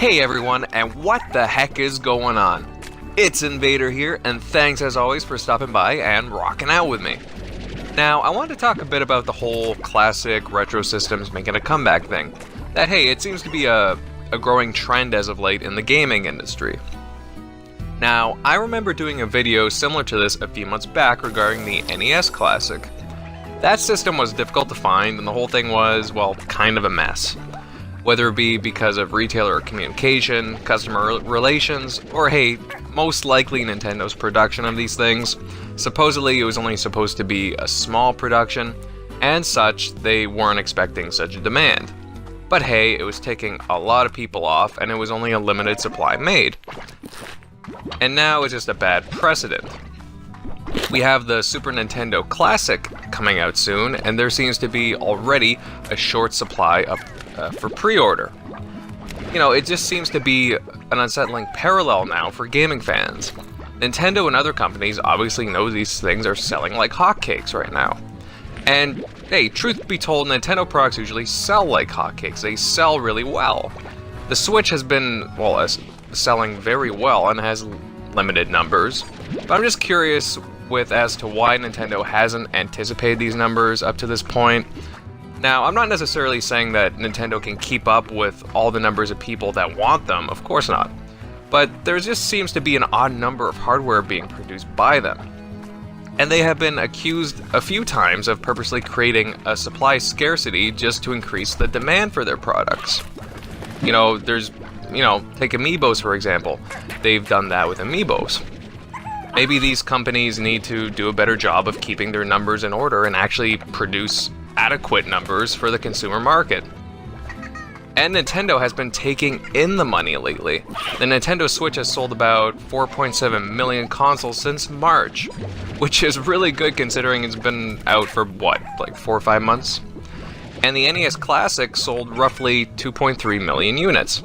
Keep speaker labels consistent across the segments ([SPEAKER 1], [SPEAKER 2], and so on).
[SPEAKER 1] Hey everyone, and what the heck is going on? It's Invader here, and thanks as always for stopping by and rocking out with me. Now, I want to talk a bit about the whole classic retro systems making a comeback thing. That, hey, it seems to be a growing trend as of late in the gaming industry. Now, I remember doing a video similar to this a few months back regarding the NES Classic. That system was difficult to find, and the whole thing was, well, kind of a mess. Whether it be because of retailer communication, customer relations, or hey, most likely Nintendo's production of these things. Supposedly it was only supposed to be a small production, and such, they weren't expecting such a demand. But hey, it was taking a lot of people off, and it was only a limited supply made. And now it's just a bad precedent. We have the Super Nintendo Classic coming out soon, and there seems to be already a short supply for pre-order. You know, it just seems to be an unsettling parallel now for gaming fans. Nintendo and other companies obviously know these things are selling like hotcakes right now. And hey, truth be told, Nintendo products usually sell like hotcakes. They sell really well. The Switch has been, well, selling very well and has limited numbers. But I'm just curious as to why Nintendo hasn't anticipated these numbers up to this point. Now, I'm not necessarily saying that Nintendo can keep up with all the numbers of people that want them, of course not. But there just seems to be an odd number of hardware being produced by them. And they have been accused a few times of purposely creating a supply scarcity just to increase the demand for their products. Take Amiibos for example. They've done that with Amiibos. Maybe these companies need to do a better job of keeping their numbers in order and actually produce adequate numbers for the consumer market. And Nintendo has been taking in the money lately. The Nintendo Switch has sold about 4.7 million consoles since March, which is really good considering it's been out for what, like 4 or 5 months? And the NES Classic sold roughly 2.3 million units.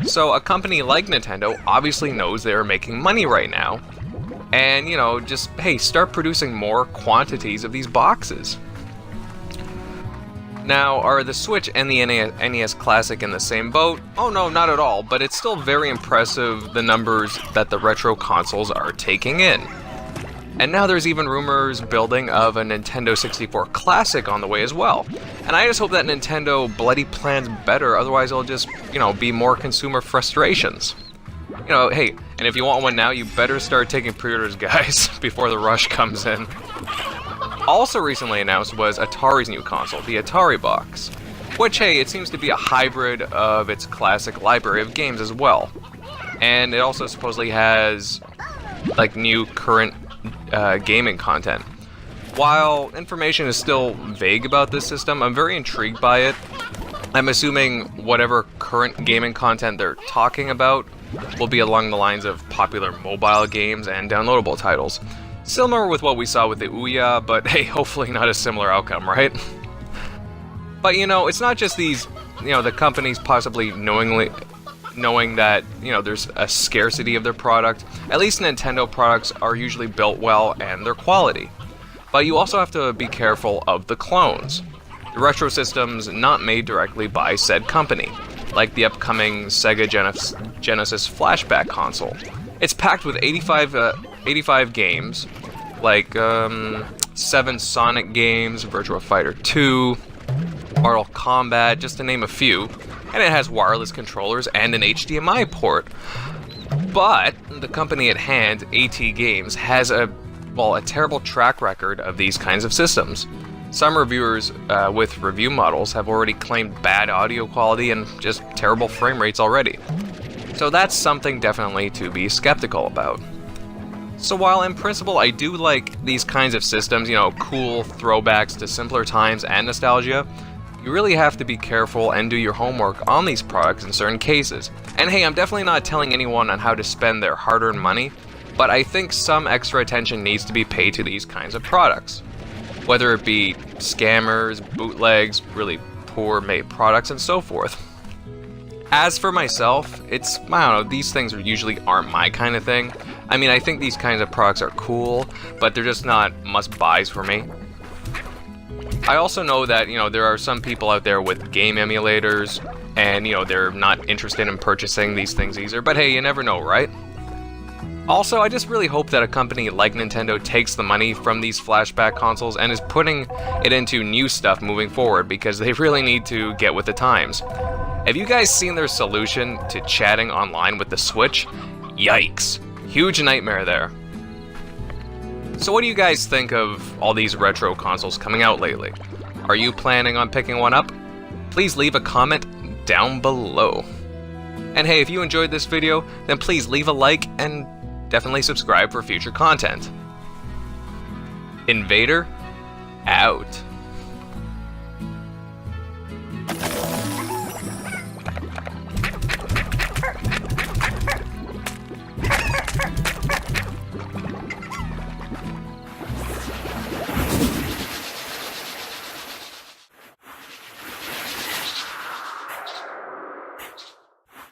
[SPEAKER 1] So a company like Nintendo obviously knows they are making money right now. And, just, hey, start producing more quantities of these boxes. Now, are the Switch and the NES Classic in the same boat? Oh no, not at all, but it's still very impressive the numbers that the retro consoles are taking in. And now there's even rumors building of a Nintendo 64 Classic on the way as well. And I just hope that Nintendo bloody plans better, otherwise it'll just, be more consumer frustrations. Hey, and if you want one now, you better start taking pre-orders, guys, before the rush comes in. Also recently announced was Atari's new console, the Atari Box. Which, hey, it seems to be a hybrid of its classic library of games as well. And it also supposedly has, new current gaming content. While information is still vague about this system, I'm very intrigued by it. I'm assuming whatever current gaming content they're talking about will be along the lines of popular mobile games and downloadable titles. Similar with what we saw with the Ouya, but hey, hopefully not a similar outcome, right? But it's not just these, the companies possibly knowing that, there's a scarcity of their product. At least Nintendo products are usually built well and they're quality. But you also have to be careful of the clones. The retro systems not made directly by said company, like the upcoming Sega Genesis Flashback console. It's packed with 85 games, like 7 Sonic games, Virtua Fighter 2, Mortal Kombat, just to name a few, and it has wireless controllers and an HDMI port. But the company at hand, AT Games, has a terrible track record of these kinds of systems. Some reviewers with review models have already claimed bad audio quality and just terrible frame rates already. So that's something definitely to be skeptical about. So while in principle I do like these kinds of systems, cool throwbacks to simpler times and nostalgia, you really have to be careful and do your homework on these products in certain cases. And hey, I'm definitely not telling anyone on how to spend their hard-earned money, but I think some extra attention needs to be paid to these kinds of products. Whether it be scammers, bootlegs, really poor made products, and so forth. As for myself, these things usually aren't my kind of thing. I mean, I think these kinds of products are cool, but they're just not must-buys for me. I also know that, there are some people out there with game emulators, and, they're not interested in purchasing these things either, but hey, you never know, right? Also, I just really hope that a company like Nintendo takes the money from these flashback consoles and is putting it into new stuff moving forward, because they really need to get with the times. Have you guys seen their solution to chatting online with the Switch? Yikes. Huge nightmare there. So what do you guys think of all these retro consoles coming out lately? Are you planning on picking one up? Please leave a comment down below. And hey, if you enjoyed this video, then please leave a like and definitely subscribe for future content. Invader, out.